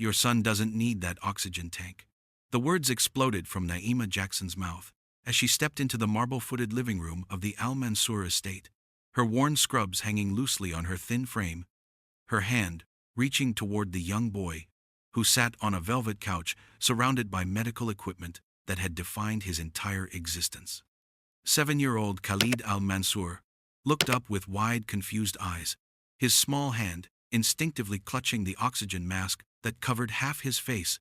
Your son doesn't need that oxygen tank." The words exploded from Naima Jackson's mouth as she stepped into the marble-footed living room of the Al Mansour estate, her worn scrubs hanging loosely on her thin frame, her hand reaching toward the young boy who sat on a velvet couch surrounded by medical equipment that had defined his entire existence. 7-year-old Khalid Al Mansour looked up with wide, confused eyes, his small hand instinctively clutching the oxygen mask that covered half his face,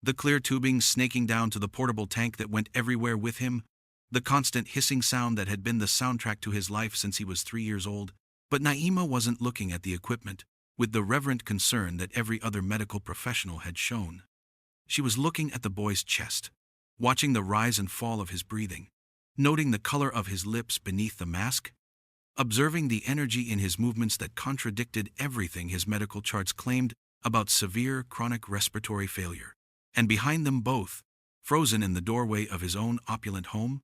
the clear tubing snaking down to the portable tank that went everywhere with him, the constant hissing sound that had been the soundtrack to his life since he was 3 years old. But Naima wasn't looking at the equipment with the reverent concern that every other medical professional had shown. She was looking at the boy's chest, watching the rise and fall of his breathing, noting the color of his lips beneath the mask, observing the energy in his movements that contradicted everything his medical charts claimed about severe chronic respiratory failure. And behind them both, frozen in the doorway of his own opulent home,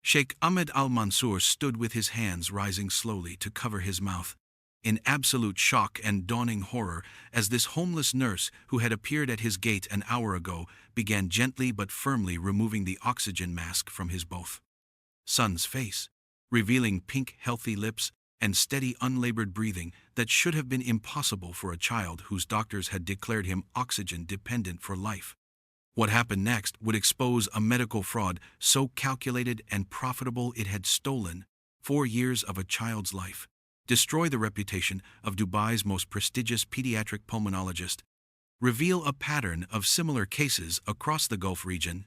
Sheikh Ahmed Al Mansour stood with his hands rising slowly to cover his mouth, in absolute shock and dawning horror as this homeless nurse who had appeared at his gate an hour ago began gently but firmly removing the oxygen mask from his both son's face, revealing pink, healthy lips and steady, unlabored breathing that should have been impossible for a child whose doctors had declared him oxygen-dependent for life. What happened next would expose a medical fraud so calculated and profitable it had stolen 4 years of a child's life, destroy the reputation of Dubai's most prestigious pediatric pulmonologist, reveal a pattern of similar cases across the Gulf region,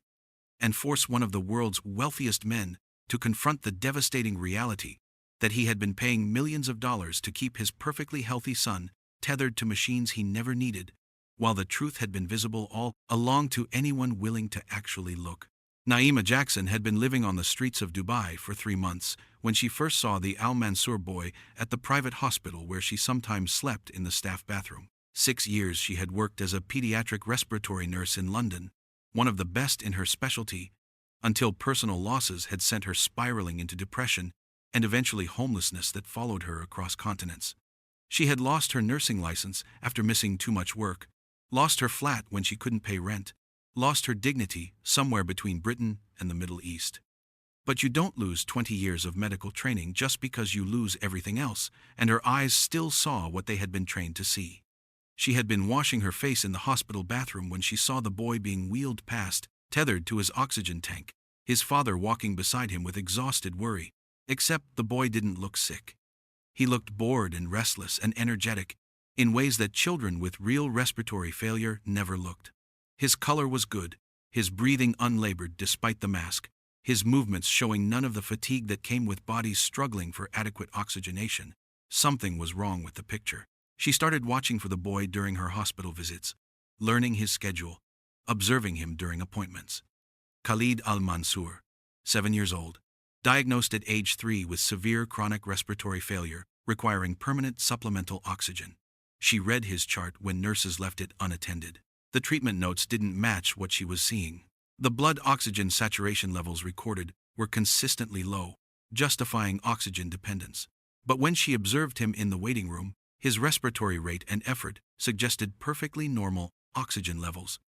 and force one of the world's wealthiest men to confront the devastating reality that he had been paying millions of dollars to keep his perfectly healthy son tethered to machines he never needed, while the truth had been visible all along to anyone willing to actually look. Naima Jackson had been living on the streets of Dubai for 3 months when she first saw the Al Mansour boy at the private hospital where she sometimes slept in the staff bathroom. 6 years she had worked as a pediatric respiratory nurse in London, one of the best in her specialty, until personal losses had sent her spiraling into depression and eventually homelessness that followed her across continents. She had lost her nursing license after missing too much work, lost her flat when she couldn't pay rent, lost her dignity somewhere between Britain and the Middle East. But you don't lose 20 years of medical training just because you lose everything else, and her eyes still saw what they had been trained to see. She had been washing her face in the hospital bathroom when she saw the boy being wheeled past, tethered to his oxygen tank, his father walking beside him with exhausted worry, except the boy didn't look sick. He looked bored and restless and energetic, in ways that children with real respiratory failure never looked. His color was good, his breathing unlabored despite the mask, his movements showing none of the fatigue that came with bodies struggling for adequate oxygenation. Something was wrong with the picture. She started watching for the boy during her hospital visits, learning his schedule, observing him during appointments. Khalid Al Mansour, 7 years old, diagnosed at age 3 with severe chronic respiratory failure, requiring permanent supplemental oxygen. She read his chart when nurses left it unattended. The treatment notes didn't match what she was seeing. The blood oxygen saturation levels recorded were consistently low, justifying oxygen dependence. But when she observed him in the waiting room, his respiratory rate and effort suggested perfectly normal oxygen levels.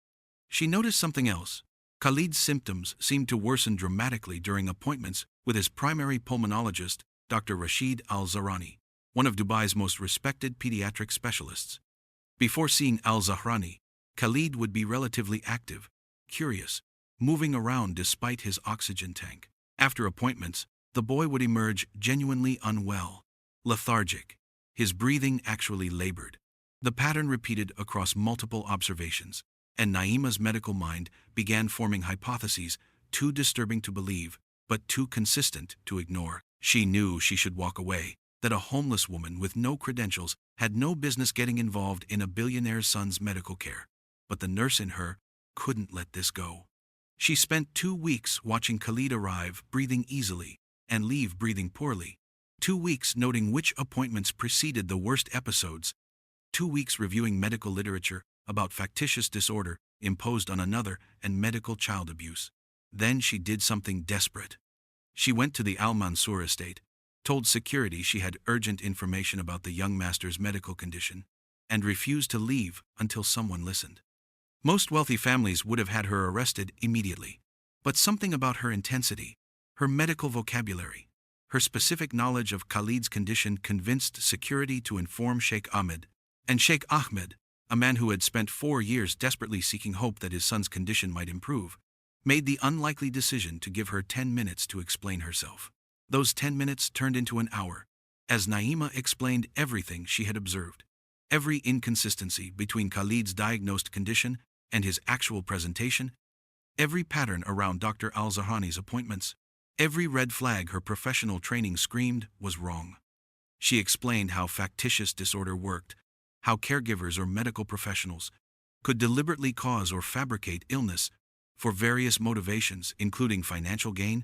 She noticed something else. Khalid's symptoms seemed to worsen dramatically during appointments with his primary pulmonologist, Dr. Rashid Al-Zahrani, one of Dubai's most respected pediatric specialists. Before seeing Al-Zahrani, Khalid would be relatively active, curious, moving around despite his oxygen tank. After appointments, the boy would emerge genuinely unwell, lethargic, his breathing actually labored. The pattern repeated across multiple observations, and Naima's medical mind began forming hypotheses too disturbing to believe, but too consistent to ignore. She knew she should walk away, that a homeless woman with no credentials had no business getting involved in a billionaire's son's medical care. But the nurse in her couldn't let this go. She spent 2 weeks watching Khalid arrive breathing easily and leave breathing poorly. 2 weeks noting which appointments preceded the worst episodes. 2 weeks reviewing medical literature about factitious disorder imposed on another and medical child abuse. Then she did something desperate. She went to the Al Mansour estate, told security she had urgent information about the young master's medical condition, and refused to leave until someone listened. Most wealthy families would have had her arrested immediately. But something about her intensity, her medical vocabulary, her specific knowledge of Khalid's condition convinced security to inform Sheikh Ahmed. And Sheikh Ahmed, a man who had spent 4 years desperately seeking hope that his son's condition might improve, made the unlikely decision to give her 10 minutes to explain herself. Those 10 minutes turned into an hour, as Naima explained everything she had observed. Every inconsistency between Khalid's diagnosed condition and his actual presentation, every pattern around Dr. Al-Zahrani's appointments, every red flag her professional training screamed was wrong. She explained how factitious disorder worked, how caregivers or medical professionals could deliberately cause or fabricate illness for various motivations, including financial gain,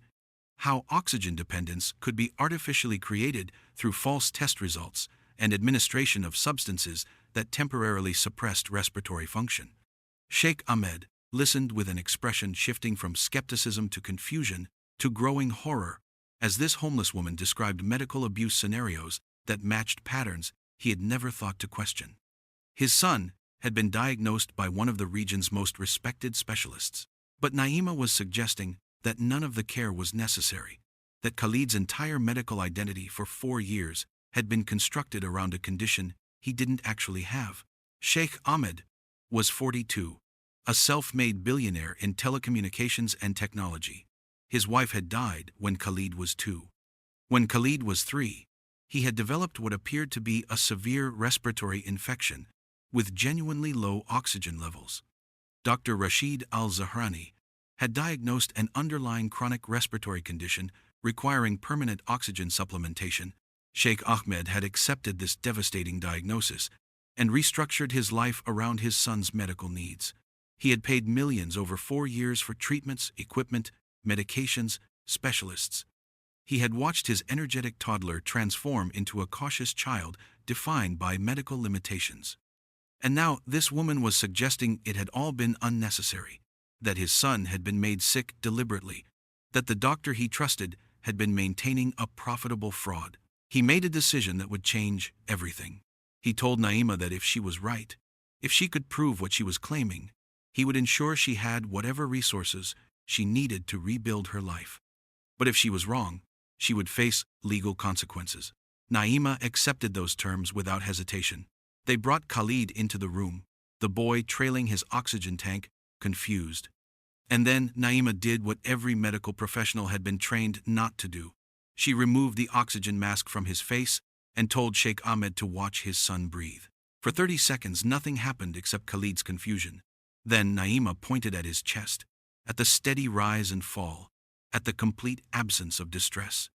how oxygen dependence could be artificially created through false test results and administration of substances that temporarily suppressed respiratory function. Sheikh Ahmed listened with an expression shifting from skepticism to confusion to growing horror, as this homeless woman described medical abuse scenarios that matched patterns he had never thought to question. His son had been diagnosed by one of the region's most respected specialists, but Naima was suggesting that none of the care was necessary, that Khalid's entire medical identity for 4 years had been constructed around a condition he didn't actually have. Sheikh Ahmed was 42, a self-made billionaire in telecommunications and technology. His wife had died when Khalid was 2. When Khalid was 3, he had developed what appeared to be a severe respiratory infection with genuinely low oxygen levels. Dr. Rashid Al-Zahrani had diagnosed an underlying chronic respiratory condition requiring permanent oxygen supplementation. Sheikh Ahmed had accepted this devastating diagnosis and restructured his life around his son's medical needs. He had paid millions over 4 years for treatments, equipment, medications, specialists. He had watched his energetic toddler transform into a cautious child defined by medical limitations. And now this woman was suggesting it had all been unnecessary, that his son had been made sick deliberately, that the doctor he trusted had been maintaining a profitable fraud. He made a decision that would change everything. He told Naima that if she was right, if she could prove what she was claiming, he would ensure she had whatever resources she needed to rebuild her life. But if she was wrong, she would face legal consequences. Naima accepted those terms without hesitation. They brought Khalid into the room, the boy trailing his oxygen tank, confused. And then Naima did what every medical professional had been trained not to do. She removed the oxygen mask from his face and told Sheikh Ahmed to watch his son breathe. For 30 seconds nothing happened except Khalid's confusion. Then Naima pointed at his chest, at the steady rise and fall, at the complete absence of distress.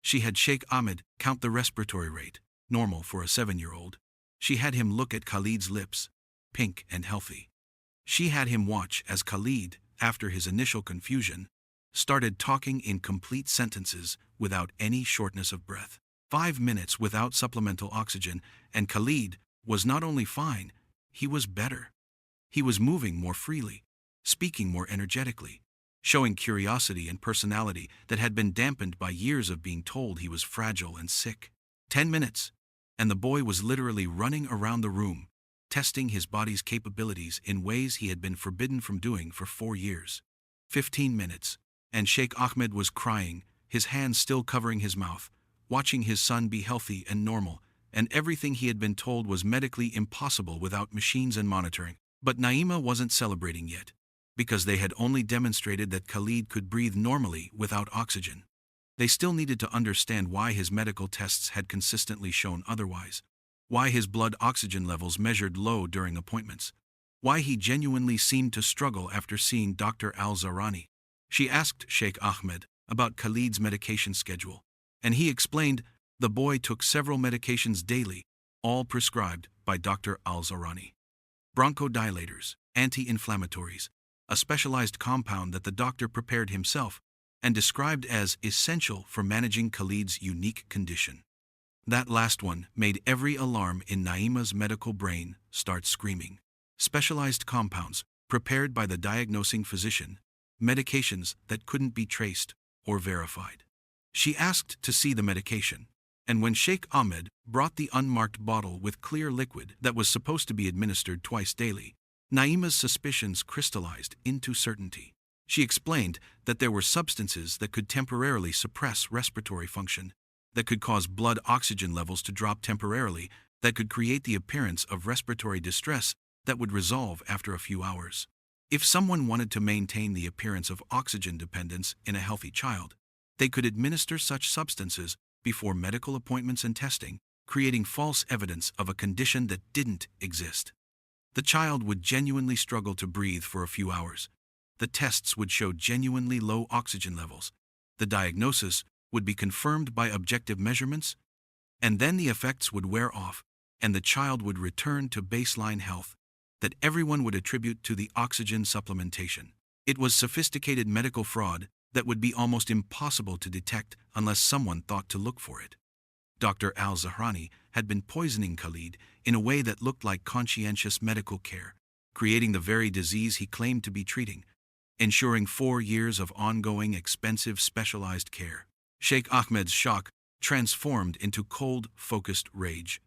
She had Sheikh Ahmed count the respiratory rate, normal for a 7-year-old. She had him look at Khalid's lips, pink and healthy. She had him watch as Khalid, after his initial confusion, started talking in complete sentences without any shortness of breath. 5 minutes without supplemental oxygen, and Khalid was not only fine, he was better. He was moving more freely, speaking more energetically, showing curiosity and personality that had been dampened by years of being told he was fragile and sick. 10 minutes, and the boy was literally running around the room, testing his body's capabilities in ways he had been forbidden from doing for 4 years. 15 minutes, and Sheikh Ahmed was crying, his hands still covering his mouth, watching his son be healthy and normal, and everything he had been told was medically impossible without machines and monitoring. But Naima wasn't celebrating yet, because they had only demonstrated that Khalid could breathe normally without oxygen. They still needed to understand why his medical tests had consistently shown otherwise, why his blood oxygen levels measured low during appointments, why he genuinely seemed to struggle after seeing Dr. Al-Zahrani. She asked Sheikh Ahmed about Khalid's medication schedule, and he explained the boy took several medications daily, all prescribed by Dr. Al-Zahrani. Bronchodilators, anti-inflammatories, a specialized compound that the doctor prepared himself and described as essential for managing Khalid's unique condition. That last one made every alarm in Naima's medical brain start screaming. Specialized compounds, prepared by the diagnosing physician, medications that couldn't be traced or verified. She asked to see the medication, and when Sheikh Ahmed brought the unmarked bottle with clear liquid that was supposed to be administered twice daily, Naima's suspicions crystallized into certainty. She explained that there were substances that could temporarily suppress respiratory function, that could cause blood oxygen levels to drop temporarily, that could create the appearance of respiratory distress that would resolve after a few hours. If someone wanted to maintain the appearance of oxygen dependence in a healthy child, they could administer such substances before medical appointments and testing, creating false evidence of a condition that didn't exist. The child would genuinely struggle to breathe for a few hours. The tests would show genuinely low oxygen levels. The diagnosis would be confirmed by objective measurements, and then the effects would wear off, and the child would return to baseline health that everyone would attribute to the oxygen supplementation. It was sophisticated medical fraud that would be almost impossible to detect unless someone thought to look for it. Dr. Al-Zahrani had been poisoning Khalid in a way that looked like conscientious medical care, creating the very disease he claimed to be treating, ensuring 4 years of ongoing, expensive, specialized care. Sheikh Ahmed's shock transformed into cold, focused rage.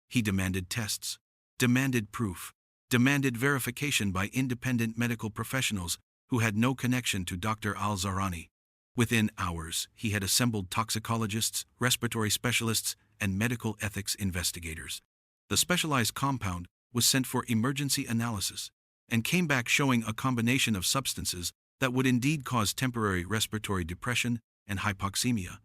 He demanded tests, demanded proof, demanded verification by independent medical professionals who had no connection to Dr. Al-Zahrani. Within hours, he had assembled toxicologists, respiratory specialists, and medical ethics investigators. The specialized compound was sent for emergency analysis and came back showing a combination of substances that would indeed cause temporary respiratory depression and hypoxemia,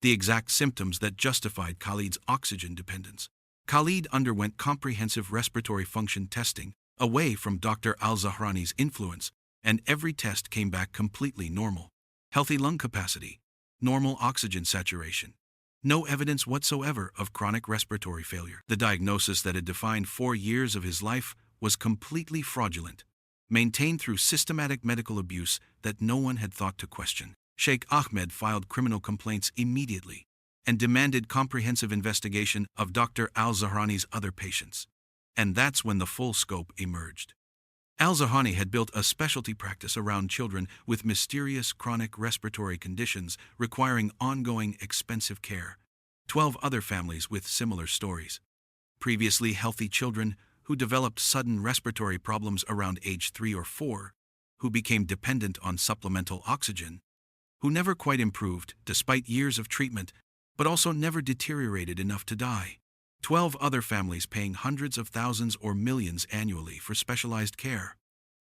the exact symptoms that justified Khalid's oxygen dependence. Khalid underwent comprehensive respiratory function testing away from Dr. Al-Zahrani's influence, and every test came back completely normal. Healthy lung capacity, normal oxygen saturation, no evidence whatsoever of chronic respiratory failure. The diagnosis that had defined 4 years of his life was completely fraudulent, maintained through systematic medical abuse that no one had thought to question. Sheikh Ahmed filed criminal complaints immediately and demanded comprehensive investigation of Dr. Al-Zahrani's other patients. And that's when the full scope emerged. Al-Zahrani had built a specialty practice around children with mysterious chronic respiratory conditions requiring ongoing expensive care. 12 other families with similar stories. Previously healthy children who developed sudden respiratory problems around age 3 or 4, who became dependent on supplemental oxygen, who never quite improved despite years of treatment, but also never deteriorated enough to die. 12 other families paying hundreds of thousands or millions annually for specialized care.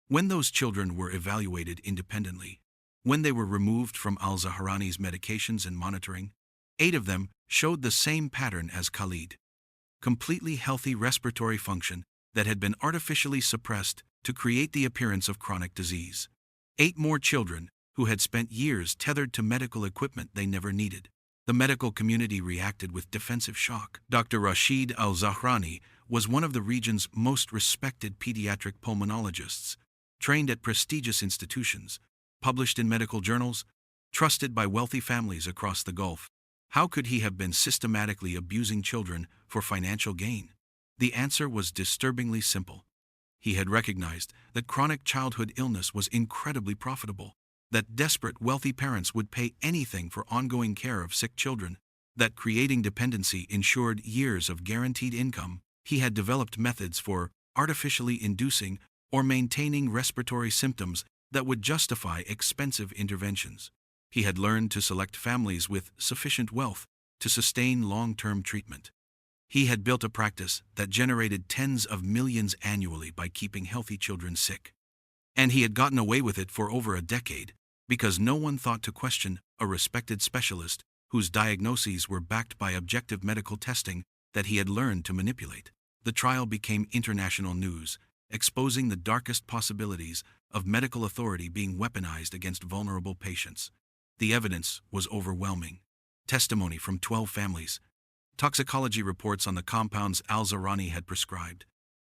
When those children were evaluated independently, when they were removed from Al-Zahrani's medications and monitoring, 8 of them showed the same pattern as Khalid. Completely healthy respiratory function that had been artificially suppressed to create the appearance of chronic disease. 8 more children who had spent years tethered to medical equipment they never needed. The medical community reacted with defensive shock. Dr. Rashid Al-Zahrani was one of the region's most respected pediatric pulmonologists, trained at prestigious institutions, published in medical journals, trusted by wealthy families across the Gulf. How could he have been systematically abusing children for financial gain? The answer was disturbingly simple. He had recognized that chronic childhood illness was incredibly profitable, that desperate wealthy parents would pay anything for ongoing care of sick children, that creating dependency ensured years of guaranteed income. He had developed methods for artificially inducing or maintaining respiratory symptoms that would justify expensive interventions. He had learned to select families with sufficient wealth to sustain long-term treatment. He had built a practice that generated tens of millions annually by keeping healthy children sick. And he had gotten away with it for over a decade, because no one thought to question a respected specialist whose diagnoses were backed by objective medical testing that he had learned to manipulate. The trial became international news, exposing the darkest possibilities of medical authority being weaponized against vulnerable patients. The evidence was overwhelming. Testimony from 12 families, toxicology reports on the compounds Al-Zahrani had prescribed,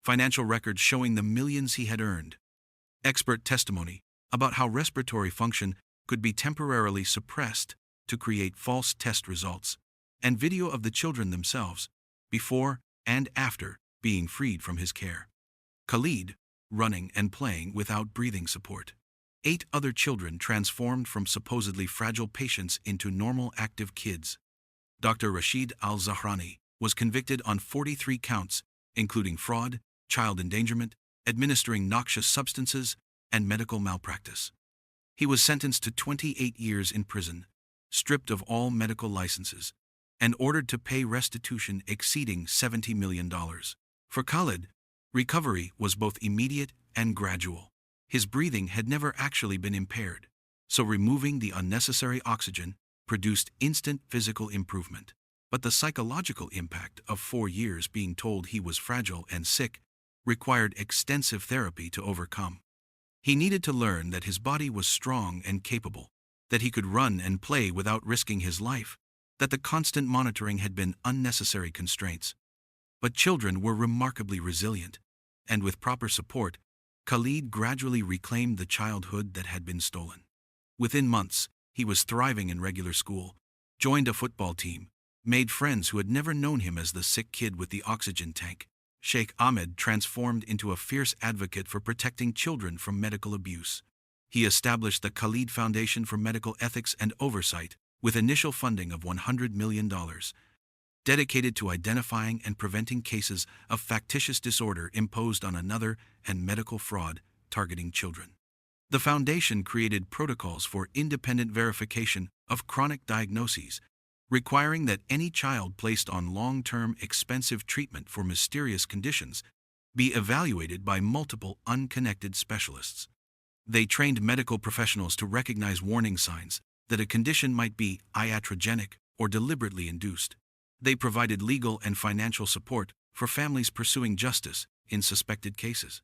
financial records showing the millions he had earned, expert testimony about how respiratory function could be temporarily suppressed to create false test results, and video of the children themselves, before and after being freed from his care. Khalid, running and playing without breathing support. 8 other children transformed from supposedly fragile patients into normal active kids. Dr. Rashid Al-Zahrani was convicted on 43 counts, including fraud, child endangerment, administering noxious substances, and medical malpractice. He was sentenced to 28 years in prison, stripped of all medical licenses, and ordered to pay restitution exceeding $70 million. For Khalid, recovery was both immediate and gradual. His breathing had never actually been impaired, so removing the unnecessary oxygen produced instant physical improvement. But the psychological impact of 4 years being told he was fragile and sick required extensive therapy to overcome. He needed to learn that his body was strong and capable, that he could run and play without risking his life, that the constant monitoring had been unnecessary constraints. But children were remarkably resilient, and with proper support, Khalid gradually reclaimed the childhood that had been stolen. Within months, he was thriving in regular school, joined a football team, made friends who had never known him as the sick kid with the oxygen tank. Sheikh Ahmed transformed into a fierce advocate for protecting children from medical abuse. He established the Khalid Foundation for Medical Ethics and Oversight, with initial funding of $100 million, dedicated to identifying and preventing cases of factitious disorder imposed on another and medical fraud targeting children. The foundation created protocols for independent verification of chronic diagnoses, requiring that any child placed on long-term expensive treatment for mysterious conditions be evaluated by multiple unconnected specialists. They trained medical professionals to recognize warning signs that a condition might be iatrogenic or deliberately induced. They provided legal and financial support for families pursuing justice in suspected cases.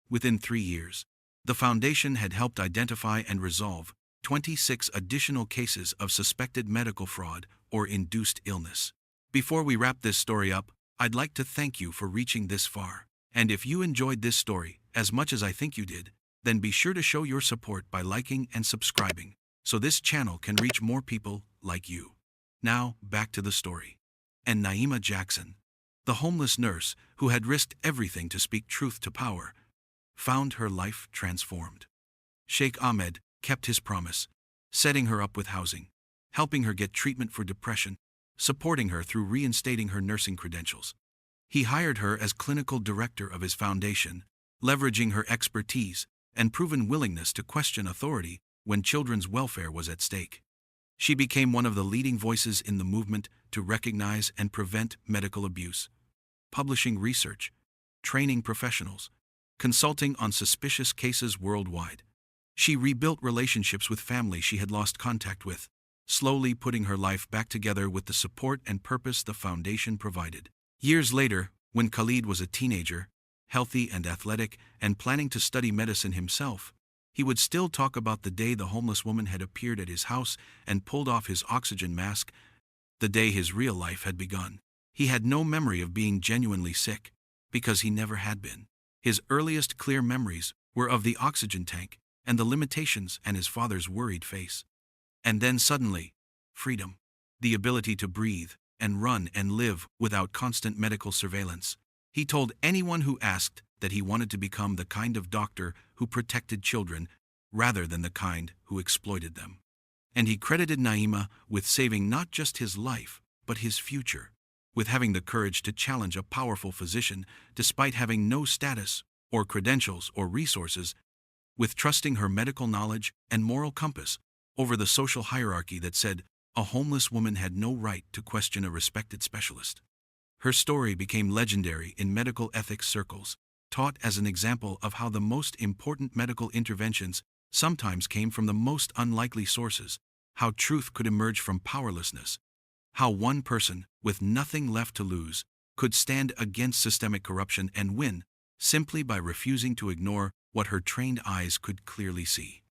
Within 3 years, the foundation had helped identify and resolve 26 additional cases of suspected medical fraud or induced illness. Before we wrap this story up, I'd like to thank you for reaching this far. And if you enjoyed this story as much as I think you did, then be sure to show your support by liking and subscribing, so this channel can reach more people like you. Now, back to the story. And Naima Jackson, the homeless nurse who had risked everything to speak truth to power, found her life transformed. Sheikh Ahmed kept his promise, setting her up with housing, helping her get treatment for depression, supporting her through reinstating her nursing credentials. He hired her as clinical director of his foundation, leveraging her expertise and proven willingness to question authority when children's welfare was at stake. She became one of the leading voices in the movement to recognize and prevent medical abuse, publishing research, training professionals, consulting on suspicious cases worldwide. She rebuilt relationships with families she had lost contact with, slowly putting her life back together with the support and purpose the foundation provided. Years later, when Khalid was a teenager, healthy and athletic, and planning to study medicine himself, he would still talk about the day the homeless woman had appeared at his house and pulled off his oxygen mask, the day his real life had begun. He had no memory of being genuinely sick, because he never had been. His earliest clear memories were of the oxygen tank and the limitations and his father's worried face. And then suddenly, freedom, the ability to breathe and run and live without constant medical surveillance. He told anyone who asked that he wanted to become the kind of doctor who protected children rather than the kind who exploited them. And he credited Naima with saving not just his life, but his future, with having the courage to challenge a powerful physician despite having no status or credentials or resources, with trusting her medical knowledge and moral compass over the social hierarchy that said a homeless woman had no right to question a respected specialist. Her story became legendary in medical ethics circles, taught as an example of how the most important medical interventions sometimes came from the most unlikely sources, how truth could emerge from powerlessness, how one person, with nothing left to lose, could stand against systemic corruption and win, simply by refusing to ignore what her trained eyes could clearly see.